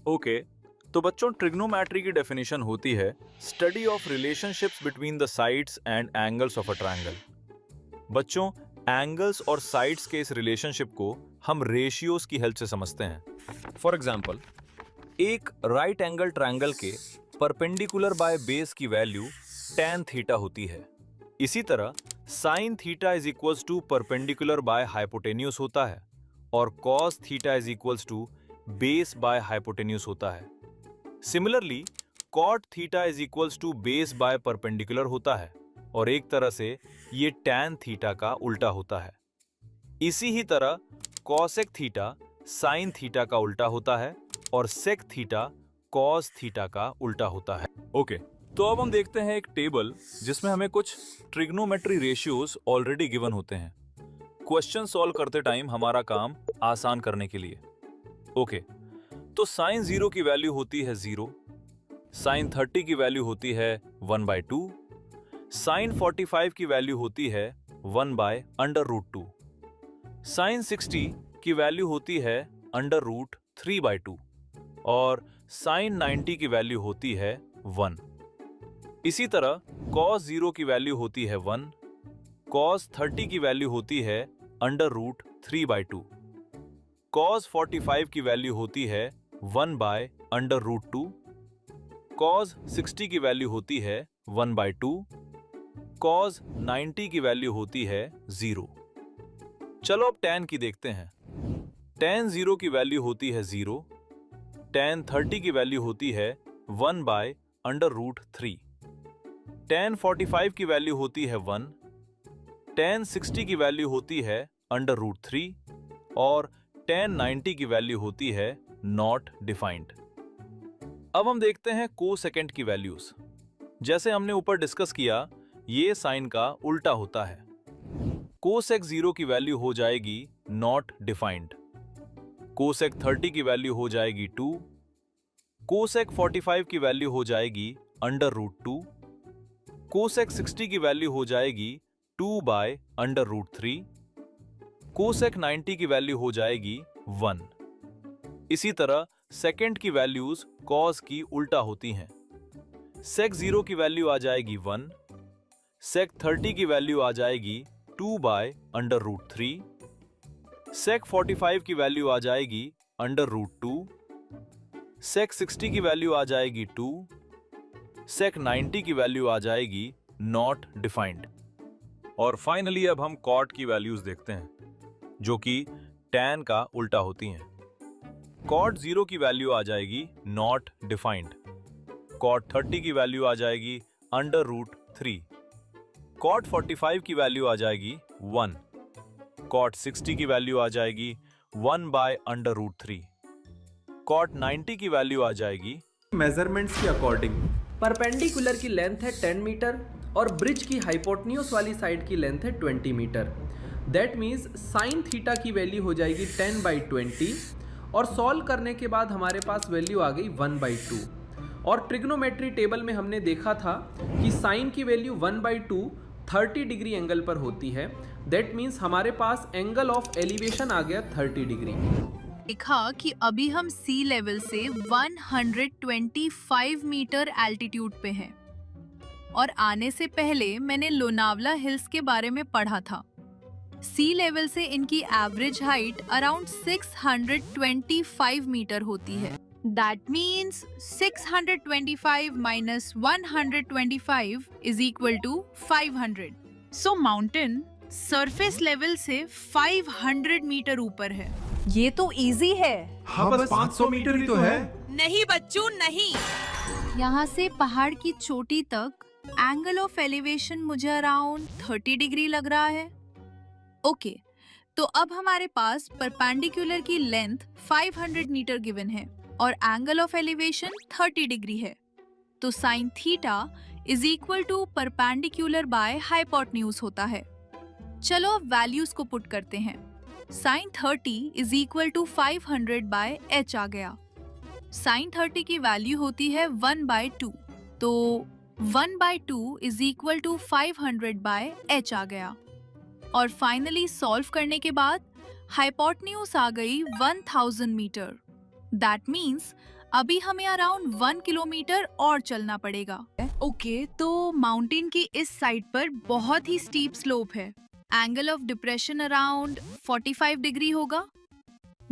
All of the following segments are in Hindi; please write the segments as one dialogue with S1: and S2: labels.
S1: ओके, तो बच्चों ट्रिग्नोमेट्री की डेफिनेशन होती है study of relationships between the sides and angles of a triangle. बच्चों, एंगल्स और साइड्स के इस रिलेशनशिप को हम रेशियोज की हेल्प से समझते हैं। फॉर एग्जांपल, एक राइट एंगल ट्रायंगल के परपेंडिकुलर बाय बेस की वैल्यू tan थीटा होती है। इसी तरह sin theta is equals to perpendicular by hypotenuse होता है और cos theta is equals to base by hypotenuse होता है। Similarly cot theta is equals to base by perpendicular होता है और एक तरह से ये tan थीटा का उल्टा होता है। इसी ही तरह cosec थीटा sin थीटा का उल्टा होता है और sec थीटा cos थीटा का उल्टा होता है। ओके, तो अब हम देखते हैं एक टेबल जिसमें हमें कुछ ट्रिग्नोमेट्री रेशियोज ऑलरेडी गिवन होते हैं, क्वेश्चन सॉल्व करते टाइम हमारा काम आसान करने के लिए। ओके, तो sin 0 की वैल्यू होती है 0, sin 30 की वैल्यू होती है 1/2, sin 45 की वैल्यू होती है 1/√2, sin 60 की वैल्यू होती है √3/2 और sin 90 की वैल्यू होती है 1। इसी तरह cos 0 की वैल्यू होती है 1, cos 30 की वैल्यू होती है √3/2, cos 45 की वैल्यू होती है 1/√2, cos 60 की वैल्यू होती है 1/2, cos 90 की वैल्यू होती है 0। चलो अब tan की देखते हैं। tan 0 की वैल्यू होती है 0, tan 30 की वैल्यू होती है 1/√3, tan 45 की वैल्यू होती है 1, tan 60 की वैल्यू होती है √3 और tan 90 की वैल्यू होती है नॉट डिफाइंड। अब हम देखते हैं कोसेकेंट की वैल्यूज। जैसे हमने ऊपर डिस्कस किया, ये साइन का उल्टा होता है। कोसेक 0 की वैल्यू हो जाएगी नॉट डिफाइंड, कोसेक 30 की वैल्यू हो जाएगी 2, कोसेक 45 की वैल्यू हो जाएगी √2, कोसेक 60 की वैल्यू हो जाएगी 2/√3, कोसेक 90 की वैल्यू हो जाएगी 1। इसी तरह सेकेंड की वैल्यूज कॉस की उल्टा होती हैं। सेक 0 की वैल्यू आ जाएगी 1, सेक 30 की वैल्यू आ जाएगी 2/√3, सेक 45 की वैल्यू आ जाएगी √2, सेक 60 की वैल्यू आ जाएगी 2, सेक 90 की वैल्यू आ जाएगी नॉट डिफाइंड। और फाइनली अब हम कॉट की वैल्यूज देखते हैं, जो कि tan का उल्टा होती हैं। cot 0 की वैल्यू आ जाएगी नॉट डिफाइंड, cot 30 की वैल्यू आ जाएगी √3, cot 45 की वैल्यू आ जाएगी 1, cot 60 की वैल्यू आ जाएगी 1/√3, cot 90 की वैल्यू आ जाएगी
S2: मेजरमेंट्स के अकॉर्डिंग
S3: परपेंडिकुलर की लेंथ है 10 मीटर और ब्रिज की हाइपोटेन्यूज वाली साइड की लेंथ है 20 metre. That means sine theta की वैल्यू हो जाएगी 10/20 और सॉल्व करने के बाद हमारे पास वैल्यू आ गई 1/2। और ट्रिग्नोमेट्री टेबल में हमने देखा था कि साइन की वैल्यू 1/2 30 डिग्री एंगल पर होती है। दैट मीन्स हमारे पास एंगल ऑफ एलिवेशन आ गया 30 डिग्री।
S4: देखा कि अभी हम सी लेवल से 125 मीटर एल्टीट्यूड पे हैं और आने से पहले मैंने लोनावला हिल्स के बारे में पढ़ा था। सी लेवल से इनकी एवरेज हाइट अराउंड 625 मीटर होती है। That means 625 minus 125 is equal to 500। So mountain surface level से 500 मीटर ऊपर है।
S5: ये तो इजी है।
S2: हाँ, बस 500 मीटर ही तो है।
S5: नहीं बच्चों नहीं।
S4: यहाँ से पहाड़ की चोटी तक एंगल ऑफ एलिवेशन मुझे अराउंड 30 डिग्री लग रहा है। ओके, तो अब हमारे पास परपेंडिकुलर की लेंथ 500 मीटर गिवन है और एंगल ऑफ एलिवेशन 30 डिग्री है। तो sine theta is equal to perpendicular by hypotenuse होता है। चलो अब वैल्यूज को पुट करते हैं। Sine 30 is equal to 500/h आ गया। साइन 30 की वैल्यू होती है 1/2, तो 1/2 इज इक्वल टू 500/h आ गया। और फाइनली सॉल्व करने के बाद हाइपोटेन्यूज आ गई 1000 मीटर। दैट मीन्स अभी हमें अराउंड 1 किलोमीटर और चलना पड़ेगा। ओके, तो माउंटेन की इस साइड पर बहुत ही स्टीप स्लोप है। Angle of depression around 45 degree होगा।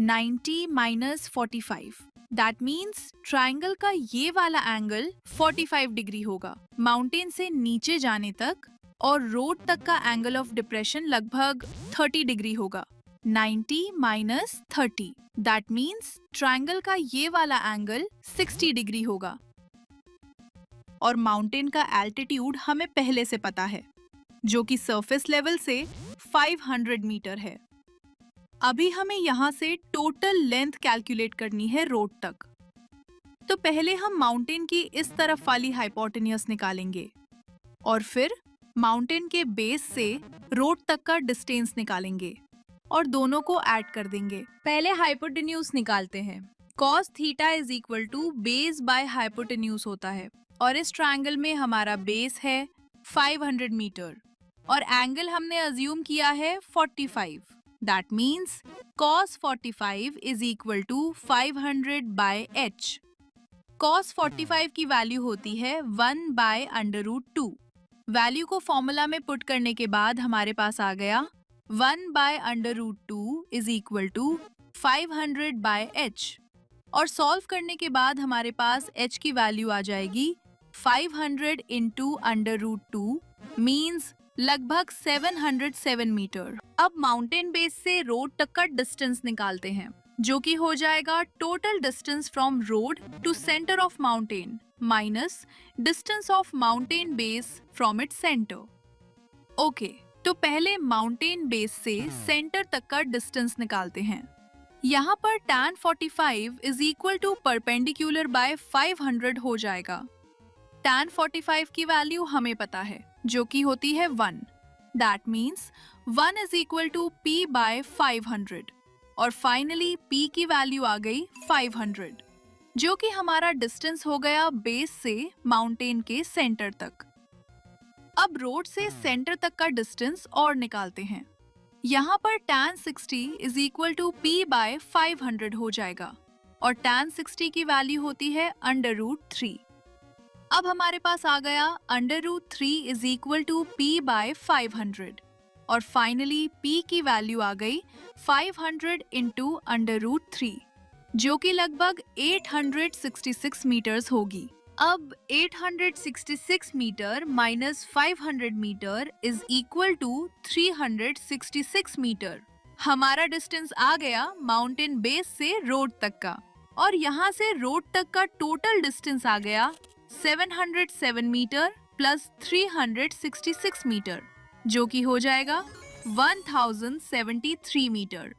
S4: 90 माइनस 45, दैट मीन्स ट्रायंगल का ये वाला एंगल 45 डिग्री होगा माउंटेन से नीचे जाने तक, और रोड तक का एंगल ऑफ डिप्रेशन लगभग 30 डिग्री होगा। 90 माइनस 30, दैट मीन्स ट्रायंगल का ये वाला एंगल 60 डिग्री होगा। और माउंटेन का एल्टीट्यूड हमें पहले से पता है, जो कि सरफेस लेवल से 500 मीटर है। अभी हमें यहाँ से टोटल लेंथ कैलकुलेट करनी है रोड तक। तो पहले हम माउंटेन की इस तरफ वाली हाइपोटेन्यूज निकालेंगे और फिर माउंटेन के बेस से रोड तक का डिस्टेंस निकालेंगे और दोनों को ऐड कर देंगे।
S5: पहले हाइपोटेन्यूज निकालते हैं।
S4: cos theta is equal to base by hypotenuse होता है, और इस ट्रायंगल में हमारा बेस है 500 मीटर और एंगल हमने अज्यूम किया है 45। That means cos 45 is equal to 500 by h। cos 45 की वैल्यू होती है 1 बाय अंडर रूट 2। वैल्यू को फॉर्मूला में पुट करने के बाद हमारे पास आ गया 1 by under root 2 is equal to 500 by h। और सॉल्व करने के बाद हमारे पास h की वैल्यू आ जाएगी 500 इंटू अंडर रूट 2 मीन्स लगभग 707 मीटर।
S5: अब माउंटेन बेस से रोड तक का डिस्टेंस निकालते हैं,
S4: जो कि हो जाएगा total distance from road to centre of mountain minus distance of mountain base from its centre. Okay, तो पहले माउंटेन बेस से सेंटर तक का डिस्टेंस निकालते हैं। यहाँ पर tan 45 is equal to perpendicular by 500 हो जाएगा। tan 45 की वैल्यू हमें पता है, जो कि होती है 1। That means 1 is equal to p by 500 और फाइनली p की वैल्यू आ गई 500, जो कि हमारा डिस्टेंस हो गया बेस से माउंटेन के सेंटर तक। अब रोड से सेंटर तक का डिस्टेंस और निकालते हैं। यहाँ पर tan 60 is equal to p by 500 हो जाएगा और tan 60 की वैल्यू होती है अंडर रूट 3। अब हमारे पास आ गया under root 3 is equal to p by 500 और फाइनली p की वैल्यू आ गई 500 इंटू अंडर रूट 3, जो कि लगभग 866 मीटर्स होगी। अब 866 metre minus 500 metre is equal to 366 metre. हमारा डिस्टेंस आ गया माउंटेन बेस से रोड तक का, और यहाँ से रोड तक का टोटल डिस्टेंस आ गया 707 मीटर प्लस 366 मीटर, जो कि हो जाएगा 1073 मीटर।